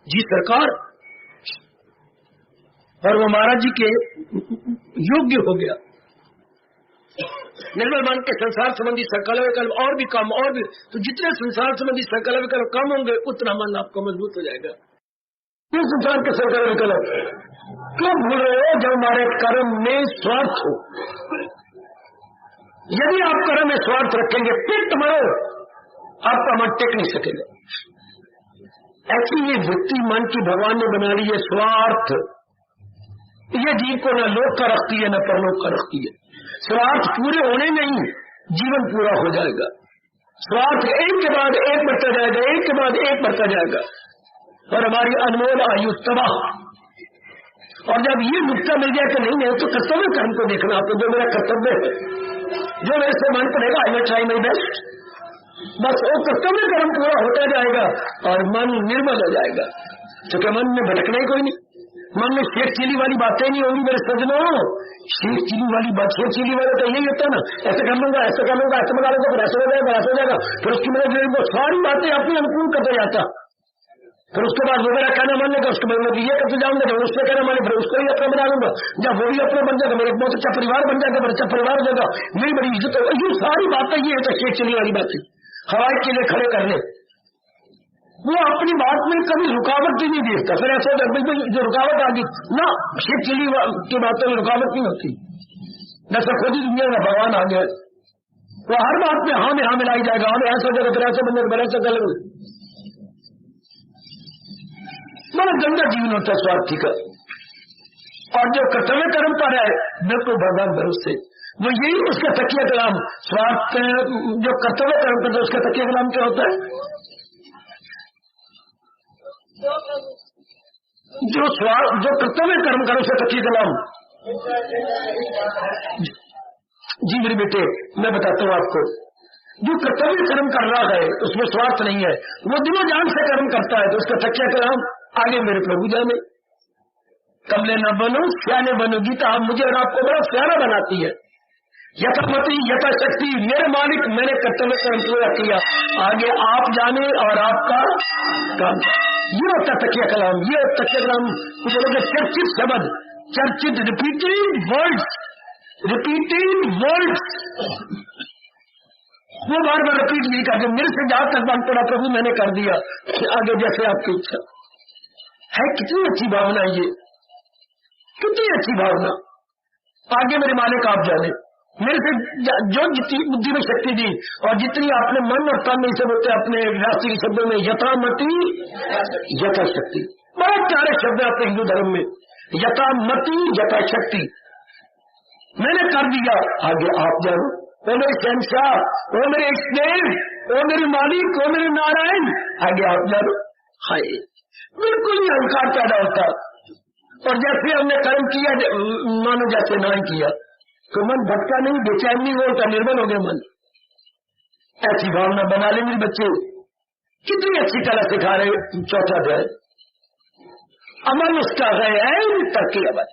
जी सरकार, और वो महाराज जी के योग्य हो गया। निर्मल मन के संसार संबंधी संकल्प विकल्प और भी कम, और भी, तो जितने संसार संबंधी संकल्प विकल्प कम होंगे उतना मन आपको मजबूत हो जाएगा। क्यों संसार के संकल्प विकल्प क्यों भूल रहे हो जब हमारे कर्म में स्वार्थ हो? यदि आप कर्म में स्वार्थ रखेंगे फिर तुम्हारा आपका मन टेक नहीं सकेगा। ऐसी ये वृत्ति मन की भगवान ने बना ली है स्वार्थ। ये जीव को न लोक का रखती है न परलोक का रखती है। स्वार्थ पूरे होने नहीं जीवन पूरा हो जाएगा। स्वार्थ एक के बाद एक बढ़ता जाएगा, एक के बाद एक बढ़ता जाएगा और हमारी अनमोल आयु तबाह। और जब ये नुकता मिल जाए कि नहीं है तो कर्तव्य कर्म को देखना आपको, जो मेरा कर्तव्य है, जो मेरे से मन पड़ेगा, I will try my best. बस वो कर्तव्य कर्म पूरा होता जाएगा और मन निर्मल हो जाएगा, क्योंकि मन में भटकना ही कोई नहीं। मन में शेख चिली वाली बातें नहीं होंगी मेरे सजनों। शेख चिली वाली बात, शेख चिली वाले तो यही होता है ना, ऐसे कर लूंगा, ऐसे कर लूंगा, ऐसे मंगा लूंगा, फिर ऐसा हो जाएगा, ऐसा हो जाएगा, फिर उसकी मेरे सारी बातें अपने अनुकूल करते जाता। फिर उसके बाद वो मेरा कहना मान लेगा, उसके बाद ये करते जाऊंगा, जब उसमें कहना माने फिर उसको ही अपना बना लूंगा, जब वो भी अपना बन जाएगा, मेरा बहुत अच्छा परिवार बन जाएगा, बड़ा अच्छा परिवार हो जाएगा, मेरी बड़ी इज्जत होगी। ये सारी बातें ये है शेख चिली वाली बातें, हवाई के लिए खड़े करने। वो अपनी बात में कभी रुकावट भी नहीं देखता। फिर ऐसा जो रुकावट आ गई ना, शेख चिली की बातों में रुकावट नहीं होती। न सब खुद ही दुनिया में भगवान आ गया, वो हर बात में हाँ में हाँ मिलाई जाएगा, हमें ऐसा जगह फिर ऐसा बने, फिर ऐसा कर लेंगे। बड़ा गंदा जीवन होता है स्वार्थी का। और जो कर्तव्य कर्म पर है बिल्कुल भगवान भरोसे, वो यही उसका तकिया कलाम। स्वार्थ जो कर्तव्य कर्म पर उसका तकिया कलाम क्या होता है? जो कर्तव्य कर्म कर उसका तकिया कलाम। जी मेरे बेटे, मैं बताता हूँ आपको, जो कर्तव्य कर्म कर रहा है उसमें स्वार्थ नहीं है, वो दिलो जान से कर्म करता है, तो उसका तकिया कलाम आगे मेरे प्रभु जाने। कमले न बनो सियाने बनो, गीता मुझे और आपको बड़ा सियाना बनाती है। यथामति यथाशक्ति, मेरे मालिक मैंने कर्तव्य कर्म पूरा किया, आगे आप जाने और आपका काम। ये होता तकिया कलाम। ये तकिया कलाम बोलोगे चर्चित शब्द, चर्चित रिपीटेड वर्ड्स, रिपीटेड वर्ड्स, वो बार बार रिपीट नहीं करते। मेरे से जहां तक बात पड़ा प्रभु मैंने कर दिया, आगे जैसे आपकी इच्छा है। कितनी अच्छी भावना ये, कितनी अच्छी भावना। आगे मेरे मालिक आप जाने। मेरे से जो जितनी बुद्धि में शक्ति दी और जितनी आपने मन और तन में से बोलते अपने राष्ट्रीय शब्दों में, यथामति यथाशक्ति, बड़ा प्यारे शब्द है अपने हिंदू धर्म में, यथामति यथाशक्ति। मैंने कर दिया, आगे आप जानो। ओ मेरे शहंशाह, ओ मेरे इष्टदेव, ओ मेरे मालिक, ओ मेरे नारायण, आगे आप जानो। हाय, बिल्कुल ही अहंकार पैदा होता। और जैसे हमने कर्म किया मानो जैसे ना किया, तो मन भटका नहीं, बेचैन नहीं होता, निर्मल हो गया मन। ऐसी भावना बना लेंगे बच्चे। कितनी अच्छी तरह सिखा रहे। चौथा अध्याय, अमल उसका है तरक्की अमल।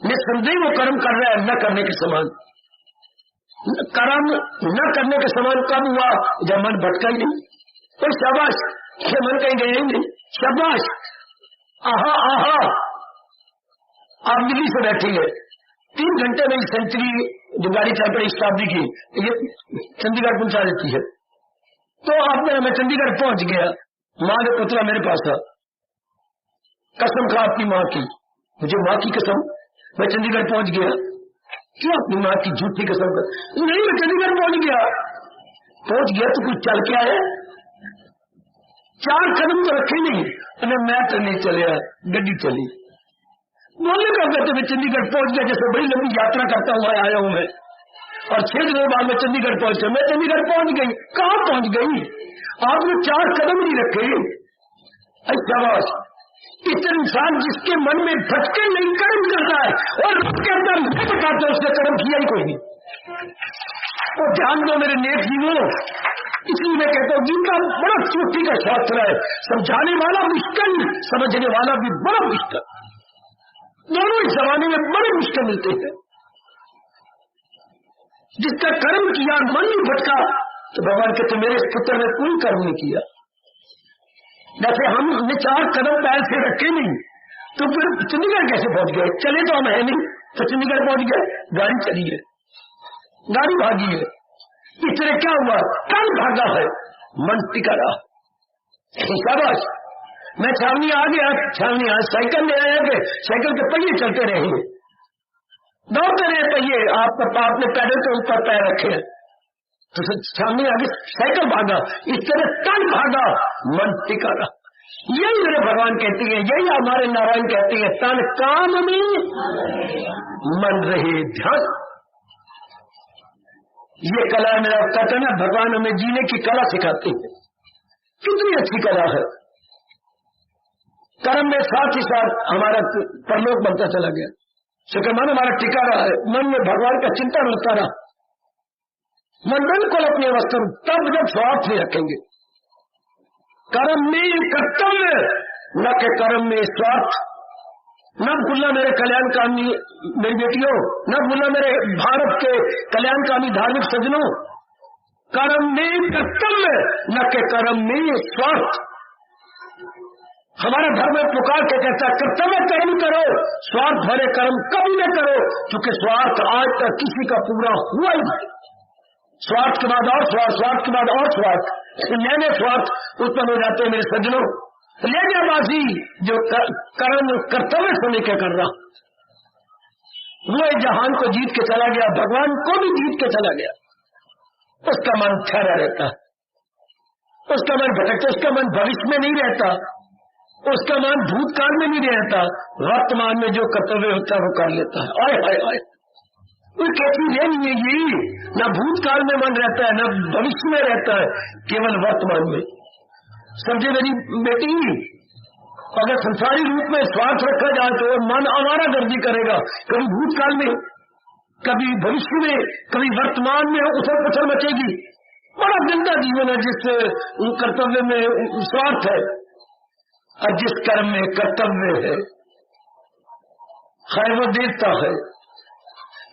निस्संदेह वो कर्म कर रहा है न करने के समान। कर्म न करने के समान कब हुआ? जब मन भटका ही नहीं। तो शाबाश, ये मन कहीं गए ही नहीं, शाबाश, आहा आहा। आप दिल्ली से बैठी है, 3 घंटे में सेंचुरी जो गाड़ी चल पड़ी शताब्दी की, ये चंडीगढ़ पहुंचा देती है। तो आपने मैं चंडीगढ़ पहुंच गया, माँ के पुतला मेरे पास था, कसम खा अपनी माँ की, मुझे माँ की कसम, मैं चंडीगढ़ पहुंच गया। क्यों अपनी माँ की झूठी कसम कर? नहीं, मैं चंडीगढ़ पहुंच गया तो कुछ चल के आया, 4 कदम तो रखे नहीं, अरे मैं तो नहीं चले, गड्डी चली। बोलने का कहते मैं चंडीगढ़ पहुंच गया, जैसे बड़ी लंबी यात्रा करता हुआ आया हूं मैं, और 6 दिनों बाद मैं चंडीगढ़ पहुंचा। मैं चंडीगढ़ पहुंच गई, कहां पहुंच गई? आपने 4 कदम नहीं रखे। शाबाश, इस इंसान जिसके मन में भटके नहीं कर्म करता है, और उसके अंदर नहीं बताता उसने कर्म किया ही कोई नहीं। और ध्यान दो मेरे नेक जीवों, इसलिए मैं कहता हूं जिनका बड़ा चोटी का शास्त्र है, समझाने वाला मुश्किल, समझने वाला भी बड़ा मुश्किल, दोनों इस जमाने में बड़े मुश्किल मिलते हैं। जिसका कर्म किया मन नहीं भटका, तो भगवान कहते मेरे इस पुत्र ने कोई कर्म नहीं किया। जैसे हमने 4 कदम पैर से रखे नहीं, तो फिर चंडीगढ़ कैसे पहुंच गए? चले तो हम है नहीं, तो चंडीगढ़ पहुंच गए, गाड़ी चली है, गाड़ी भागी है। इस तरह क्या हुआ? कल भागा है, मन टिका रहा। शाबाश, मैं छावनी आ गया, छावनी आज साइकिल ले आया कि साइकिल के पहिए चलते रहेंगे, दौड़ते रहे पहिए, आपने पैडल के ऊपर पैर रखे, तो छावनी आगे साइकिल भागा, इस तरह तन भागा, मन टिका रहा। यही मेरे भगवान कहती है, यही हमारे नारायण कहती है, तन काम में मन रहे ध्यान। ये कला मेरा कहते ना, भगवान हमें जीने की कला सिखाते हैं। कितनी अच्छी कला है। कर्म में साथ ही साथ हमारा परलोक बनता चला गया। शुक्र मन हमारा टिका रहा है, मन में भगवान का चिंतन लगता रहा, मन बिल्कुल अपनी अवस्था में, तब जब स्वार्थ नहीं रखेंगे। कर्म में कर्तव्य, न के कर्म में स्वार्थ। न भूलना मेरे कल्याणकामी मेरी बेटियों, न भूलना मेरे भारत के कल्याणकामी धार्मिक सज्जनों, कर्म में कर्तव्य, न के कर्म में स्वार्थ। हमारा धर्म में पुकार के कहता है कर्तव्य कर्म करो, स्वार्थ भरे कर्म कभी न करो, क्योंकि स्वार्थ आज तक किसी का पूरा हुआ ही नहीं। स्वार्थ के बाद और स्वार्थ, स्वार्थ के बाद और स्वार्थ, नए नए स्वार्थ उत्पन्न हो जाते हैं मेरे सज्जनों। ले गया बाजी जो कर्म कर्तव्य से लेकर कर रहा, वो इस जहान को जीत के चला गया, भगवान को भी जीत के चला गया। उसका मन ठहरा रहता, उसका मन भटकता, उसका मन भविष्य में नहीं रहता, उसका मन भूतकाल में नहीं रहता, वर्तमान में जो कर्तव्य होता है वो कर लेता है। आए हाय हाय, कोई कैसी रे नहीं है यही, न भूतकाल में मन रहता है, न भविष्य में रहता है, केवल वर्तमान में। समझे मेरी बेटी, अगर संसारी रूप में स्वार्थ रखा जाए तो मन आवारा गर्दी करेगा, कभी भूतकाल में, कभी भविष्य में, कभी वर्तमान में उथल पुथल मचेगी। बड़ा गंदा जीवन है जिस कर्तव्य में स्वार्थ है और जिस कर्म में कर्तव्य है। खैर वो देवता है,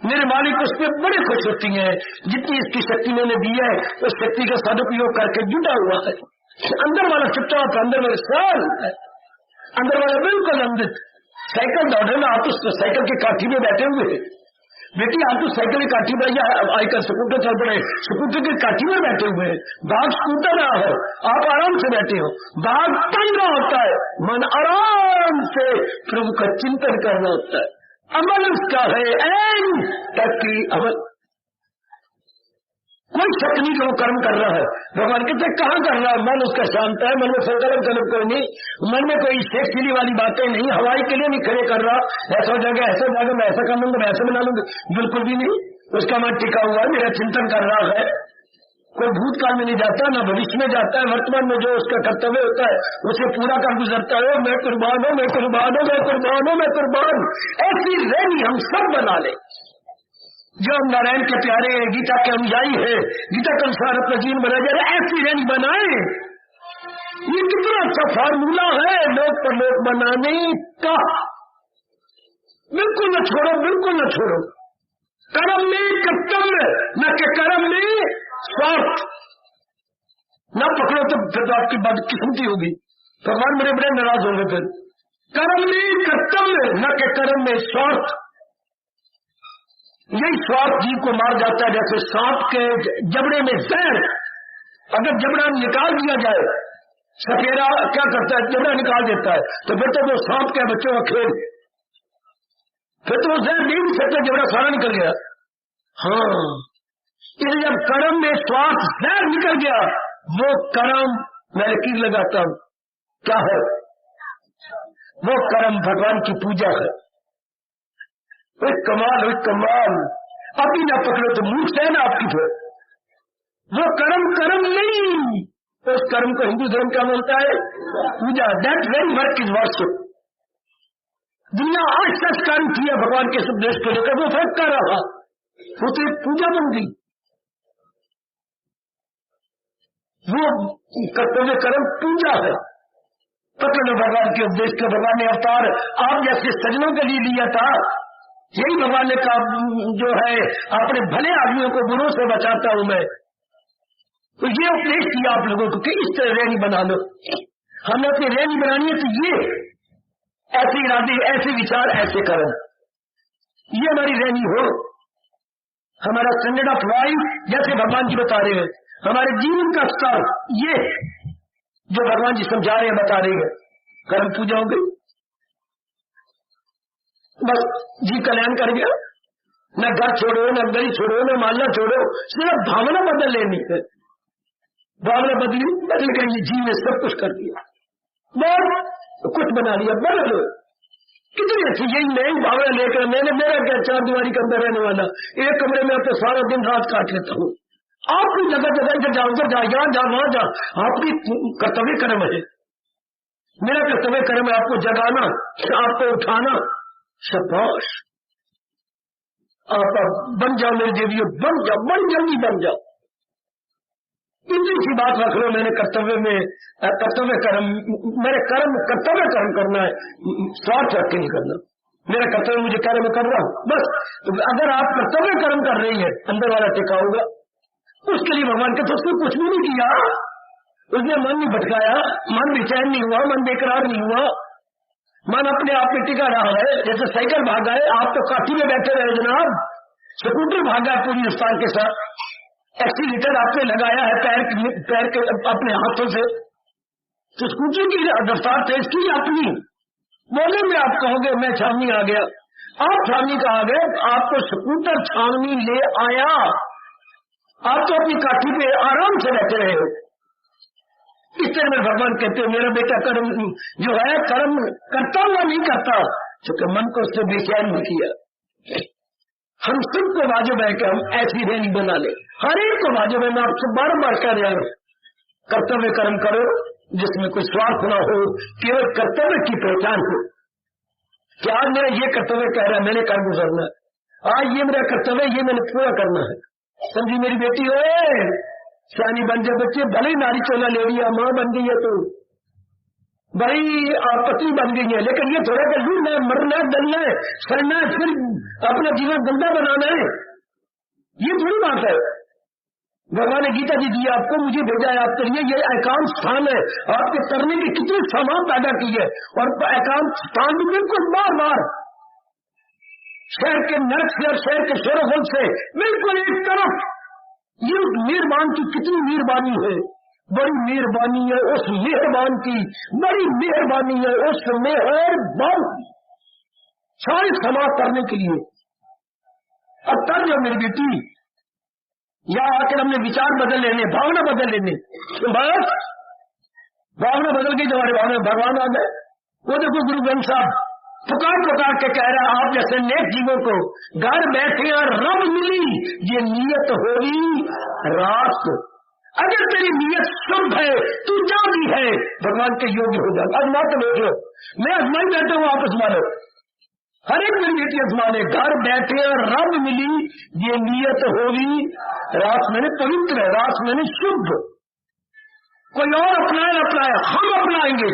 मेरे मालिक उस पर बड़े खुश होती हैं। जितनी इसकी शक्ति मैंने दी है उस शक्ति का सदुपयोग करके जुटा हुआ है। अंदर वाला चुपचाप, अंदर वाले साल है, अंदर वाला बिल्कुल अंदर। साइकिल दौड़ रहे ना, आप तो साइकिल की काठी में बैठे हुए, बेटी आप तो साइकिल की काठी में, या आजकल स्कूटर चल पड़े, स्कूटर की काठी में बैठे हुए, बाघ स्कूटर रहा है, आप आराम से बैठे हो। बाघ तंग रहा होता है, मन आराम से प्रभु का चिंतन करना होता है। अमल उसका है एन तक की अमल, कोई शक नहीं कि वो कर्म कर रहा है। भगवान कहते कहाँ कर रहा है, मन उसका शांत है, मन में संकल्प कल्प कोई नहीं, मन में कोई शेख चिली वाली बातें नहीं, हवाई के लिए नहीं खड़े कर रहा, ऐसा हो जाएगा ऐसा हो जाएगा, मैं ऐसा कर लूंगा, मैं ऐसा बना लूंगा, बिल्कुल भी नहीं। उसका मन टिका हुआ है, मेरा चिंतन कर रहा है। कोई भूतकाल में नहीं जाता, ना भविष्य में जाता है, वर्तमान में जो उसका कर्तव्य होता है उसे पूरा कर गुजरता है। मैं कुर्बान हूं, मैं कुर्बान हूं, मैं कुर्बान हूं, मैं कुर्बान। ऐसी रैनी हम सब बना ले जो हम नारायण के प्यारे हैं, गीता के अनुयायी है, गीता के अनुसार अपना जीवन बना जाए, ऐसी रैनी बनाए। ये कितना अच्छा फार्मूला है लोक पर लोक बनाने का। बिल्कुल न छोड़ो, बिल्कुल न छोड़ो। कर्म में कर्तव्य, न के कर्म में स्वार्थ न पकड़ो तो फिर आपकी बदकिस्मती होगी, भगवान बड़े बड़े नाराज होंगे। फिर कर्म में कर्तव्य, न के कर्म में स्वार्थ। यही स्वार्थ जीव को मार जाता है। जैसे सांप के जबड़े में जहर, अगर जबड़ा निकाल दिया जाए, सपेरा क्या करता है, जबड़ा निकाल देता है, तो फिर तो वो सांप के बच्चों का खेल, फिर तो वो जहर दे नहीं सकते, जबड़ा सारा निकल गया। हाँ, इसलिए जब कर्म में स्वार्थ जहर निकल गया, वो कर्म मैं लकीर लगाता हूं क्या है, वो कर्म भगवान की पूजा है। कमाल हो कमाल, अभी ना पकड़ो तो मुंह से ना आपकी। फिर वो कर्म कर्म नहीं, तो उस कर्म को हिंदू धर्म क्या बोलता है, पूजा। That very work is worship. दुनिया आज तक कर्म किया भगवान के उपदेश को लेकर, वो फर्क कर रहा, वो तो एक पूजा बन गई। वो कर्तव्य कर्म पूजा है। पकड़ो भगवान के उपदेश को। भगवान ने अवतार आप जैसे सज्जनों के लिए लिया था, यही भगवान ने कहा जो है अपने भले आदमियों को बुरों से बचाता हूं मैं। तो ये उपदेश किया आप लोगों को कि इस तरह रैनी बना लो। हमने अपनी रैनी बनानी है तो ये ऐसे इरादे, ऐसे विचार, ऐसे कर्म, ये हमारी रैनी हो। हमारा स्टैंडर्ड ऑफ लाइफ जैसे भगवान जी बता रहे हैं, हमारे जीवन का स्तर ये जो भगवान जी समझा रहे हैं, बता रहे हैं, कर्म पूजा हो गई, बस जी कल्याण कर गया। न घर छोड़ो, न गली छोड़ो, न मोहल्ला छोड़ो, सिर्फ भावना बदल लेनी है। भावना बदली, बदल गई, जी ने सब कुछ कर दिया, बहुत कुछ बना लिया। बदल कितनी अच्छी यही नई भावना लेकर मैंने, मेरा क्या चार दीवारी के अंदर रहने वाला, एक कमरे में तो सारा दिन रात काट लेता हूँ। आपकी जगह जगह इधर जाओ, उधर जाओ, यहाँ जाओ, वहां जाओ, आपकी कर्तव्य कर्म है। मेरा कर्तव्य कर्म है आपको जगाना, आपको उठाना। शाबाश, आप बन जाओ मेरे देवियों, बन जाओ, बड़ी जल्दी बन जाओ। इतनी सी बात रख लो, मैंने कर्तव्य में कर्तव्य कर्म, मेरे कर्म कर्तव्य कर्म करना है, स्वार्थ रख के नहीं करना। मेरा कर्तव्य मुझे कार्य में कर रहा हूं बस। तो अगर आप कर्तव्य कर्म कर रही है, अंदर वाला टिका होगा। उसके लिए भगवान के तो उसने कुछ भी नहीं किया, उसने मन नहीं भटकाया, मन बेचैन नहीं हुआ, मन बेकरार नहीं हुआ, मन अपने आप में टिका रहा है। जैसे साइकिल भागा है, आप तो काठी में बैठे रहे जनाब, स्कूटर भागा है पूरी रफ्तार के साथ, एक्सीलेटर आपने लगाया है पैर के अपने हाथों से, तो स्कूटर की रफ्तार तेज की अपनी। बोले में आप कहोगे मैं छावनी आ गया, आप छावनी का आ गए, आपको स्कूटर छावनी ले आया, आप तो अपनी काठी पे आराम से बैठे रहे हो। इस तरह में भगवान कहते हैं मेरा बेटा कर्म जो है, कर्म करता हुआ नहीं करता, क्योंकि मन को उससे बेचैन नहीं किया। हम सबको वाजिब है कि हम ऐसी रैली बना ले, हर एक को वाजिब है। मैं आपसे बार-बार कह रहा हूं, कर्तव्य कर्म करो जिसमें कोई स्वार्थ ना हो, केवल कर्तव्य की पहचान हो कि आज मेरा ये कर्तव्य कह रहा है, मैंने कर गुजरना है, आज ये मेरा कर्तव्य, ये मैंने पूरा करना है। समझी मेरी बेटी, ओए सियानी बन जाए बच्चे, भले ही नारी चोला ले लिया, मां बन गई है तो बड़ी पत्नी बन गई है, लेकिन ये थोड़ा कर लूटना है, मरना है, डलना है, सड़ना है, फिर अपना जीवन गंदा बनाना है, ये थोड़ी बात है। भगवान ने गीता जी दी आपको, मुझे भेजा है आपके लिए, ये एकांत स्थान है, आपके करने के कितने सामान पैदा की है, और एकांत स्थान भी बिल्कुल बार बार शहर के नरक से और शहर के शोरगुल से बिल्कुल एक तरफ। ये मेहरबान की कितनी मेहरबानी है, बड़ी मेहरबानी है उस मेहरबान की, बड़ी मेहरबानी है उस मेहरबान की, सारे समाप्त करने के लिए। अब तक जब मेरी बेटी या आकर हमने विचार बदल लेने, भावना बदल लेने, तो बस भावना बदल गई, तुम्हारे भावना भगवान आ गए। वो देखो गुरु ग्रंथ साहब पुकार के कह रहा है, आप जैसे नेक जीवों को घर बैठे और रब मिली, ये नीयत होगी रात। अगर तेरी नीयत शुभ है, तू जा भी है, भगवान के योग्य हो जाएगा। अजमा तो देख लो, मैं अजमाई बैठा हूं, आप अजमा लो, हर एक मेरी बेटी अजमाने। घर बैठे और रब मिली, ये नीयत होगी रात। मैंने पवित्र है, रात मैंने शुभ। कोई और अपनाए न अपनाए, हम अपनाएंगे।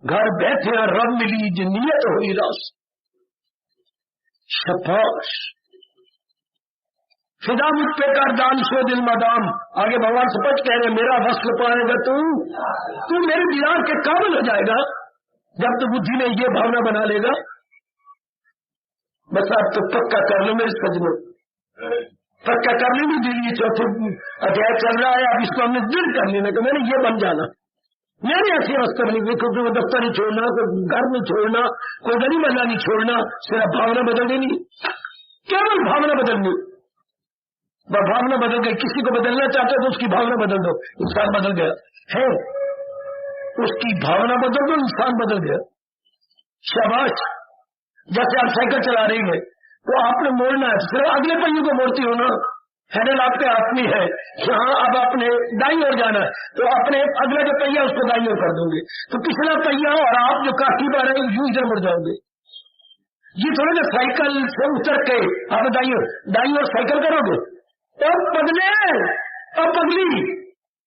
घर बैठे और रब मिली, जो नीयत हुई रास। शाबाश, फिदा मुझ पे कर दान सो दिल मदाम। आगे भगवान स्पष्ट कह रहे, मेरा वस्ल पाएगा तू मेरे दीदार के काबिल हो जाएगा जब तू बुद्धि में ये भावना बना लेगा। बस आप तो पक्का कर लो मेरे सजनों, पक्का कर लेनी दीजिए। चौथे अध्याय चल रहा है, अब इसको हमने दृढ़ कर लेना कि मैंने ये बन जाना। मैंने ऐसी अवस्था नहीं देखो कि वो दफ्तर नहीं छोड़ना, कोई घर नहीं छोड़ना, कोई गली मल्ला नहीं छोड़ना, सिर्फ भावना बदल देनी, केवल भावना बदलनी। वह भावना बदल गई, किसी को बदलना चाहते हो तो उसकी भावना बदल दो, इंसान बदल गया है। उसकी भावना बदल दो, इंसान बदल गया। शाबाश। जैसे आप साइकिल चला रही है तो आपने मोड़ना है, सिर्फ अगले पहिए को मोड़ती हो ना, हैंडल आपके हाथ में है, यहाँ अब आपने दाईं ओर जाना है तो अपने अगला जो पहिया उसको दाईं ओर कर दोगे, तो पिछला पहिया और आप जो काठी पर रहे यूं इधर मुड़ जाओगे। ये थोड़ा ना साइकिल से उतर के आप दाईं ओर साइकिल करोगे, अब पगले, अब पगली,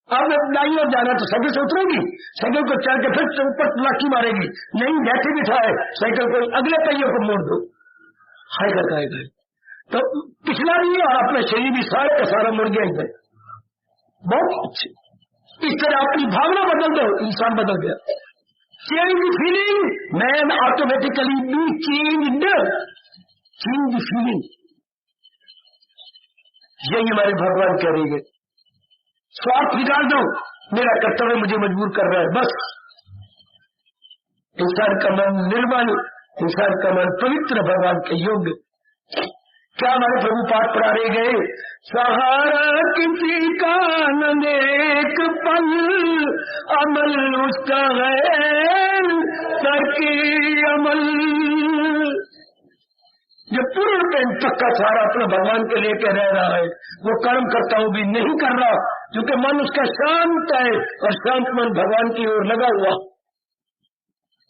अब दाईं ओर जाना तो साइकिल से उतरेगी, साइकिल को चल के फिर ऊपर लाठी मारेगी, नहीं बैठे बिठाए साइकिल को अगले पहिए को मोड़ दो, हाय कर गए तो पिछला भी और अपना शरीर भी सारे का सारा मुड़ गया इधर। बहुत अच्छे, इस तरह अपनी भावना बदल दो, इंसान बदल गया। Change feeling, man automatically be changed, change feeling, यही हमारे भगवान कह रही है। स्वार्थ निकाल दो, मेरा कर्तव्य मुझे मजबूर कर रहा है, बस इंसान का मन निर्मल, इंसान का मन पवित्र, भगवान के योग्य। क्या हमारे प्रभु पाठ पढ़ा रहे गए, सहारा किसी का न एक पल, अमल उसका है करके अमल। जो पूर्ण पेन तक का सहारा अपने भगवान के लेके रह रहा है, वो कर्म करता हूं भी नहीं कर रहा, क्योंकि मन उसका शांत है और शांत मन भगवान की ओर लगा हुआ।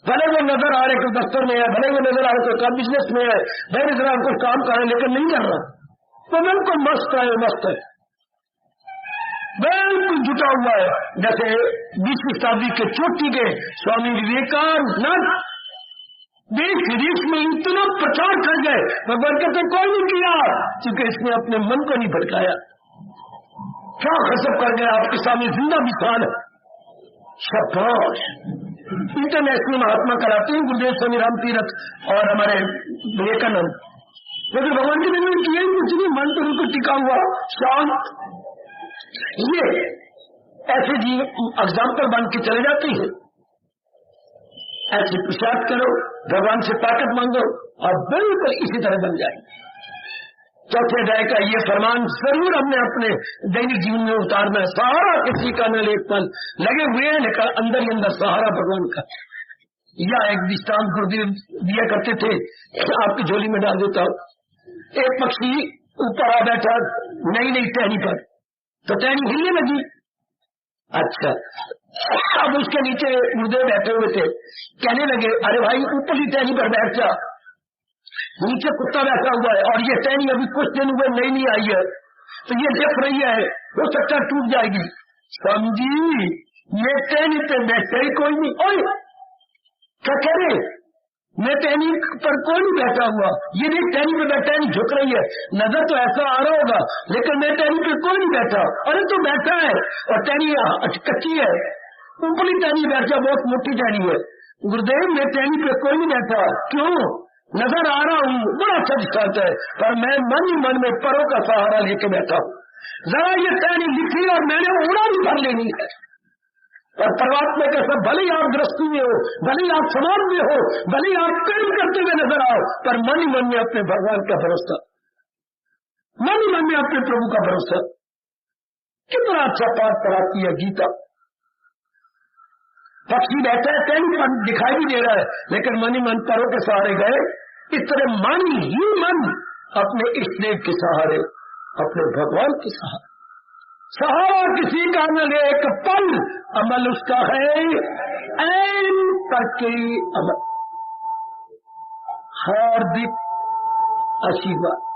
भले वो नजर आ रहे कोई दफ्तर में है, भले वो नजर आ रहे कोई बिजनेस में है, भले नजर आ रहे कोई काम कर रहे लेकिन नहीं कर रहा, तो बिल्कुल मस्त है, मस्त है, बिल्कुल जुटा हुआ है। जैसे 20वीं शताब्दी के चोटी के स्वामी विवेकानंद देश विदेश में इतना प्रचार कर गए, भगवान कहते कोई नहीं किया, क्योंकि इसने अपने मन को नहीं भटकाया। क्या गजब कर गया, आपके सामने जिंदा मिसाल है। शाबाश। इंटरनेशनल महात्मा कराते हैं गुरुदेव स्वामी राम तीरथ और हमारे विवेकानंद, लेकिन भगवान के दिन में किया ही कुछ नहीं, मन तो उनको टिका हुआ शांत। ये ऐसे जी एग्जाम्पल बन के चले जाते हैं। ऐसे पुरुषार्थ करो, भगवान से ताकत मांगो और बिल्कुल इसी तरह बन जाए। चौथे अध्याय का ये फरमान जरूर हमने अपने दैनिक जीवन में उतारना है। सहारा किसी का न एक पल, लगे हुए हैं लेकिन अंदर ही अंदर सहारा भगवान का। या एक दृष्टांत गुरुदेव दिया करते थे, आपकी झोली में डाल देता हूं। एक पक्षी ऊपर आ बैठा नई नई टहनी पर, तो टहनी हिलने लगी। अच्छा, अब उसके नीचे गुरुदेव बैठे हुए थे, कहने लगे अरे भाई ऊपर ही टहनी पर बैठ जा, नीचे कुत्ता बैठा हुआ है और ये टहनी अभी कुछ दिन हुए नई नहीं आई है, तो ये देख रही है, हो सकता है टूट जाएगी। स्वामी जी ये टहनी पे बैठे ही कोई नहीं। ओए क्या कह रहे, मैं टहनी पर कोई नहीं बैठा हुआ, ये देख टहनी पे बैठा नहीं, झुक रही है, नजर तो ऐसा आ रहा होगा लेकिन मैं टहनी पे कोई नहीं बैठा। अरे तो बैठा है और टहनी कच्ची है, ऊपरी टहनी बैठा, बहुत मोटी टहनी है। गुरुदेव मैं टहनी पे कोई नहीं बैठा, क्यों, नजर आ रहा हूँ, बड़ा अच्छा दृष्टांत है, पर मैं मन ही मन में परों का सहारा लेके बैठा हूँ। जरा ये टहनी लिखी और मैंने उड़ान भर लेनी है। और परमात्मा के सब, भले ही आप गृहस्थी में हो, भले ही आप समाज में हो, भले ही आप कर्म करते हुए नजर आओ, पर मन ही मन में अपने भगवान का भरोसा, मन ही मन में अपने प्रभु का भरोसा। कितना अच्छा पाठ पढ़ाती है गीता। पक्षी बैठा है, कहीं मन दिखाई भी दे रहा है, लेकिन मन ही मन परों के सहारे गए। इस तरह मन ही मन अपने इष्टदेव के सहारे, अपने भगवान के सहारे। सहारा किसी का न एक पल, अमल उसका है ऐन करके अमल। हार्दिक आशीर्वाद।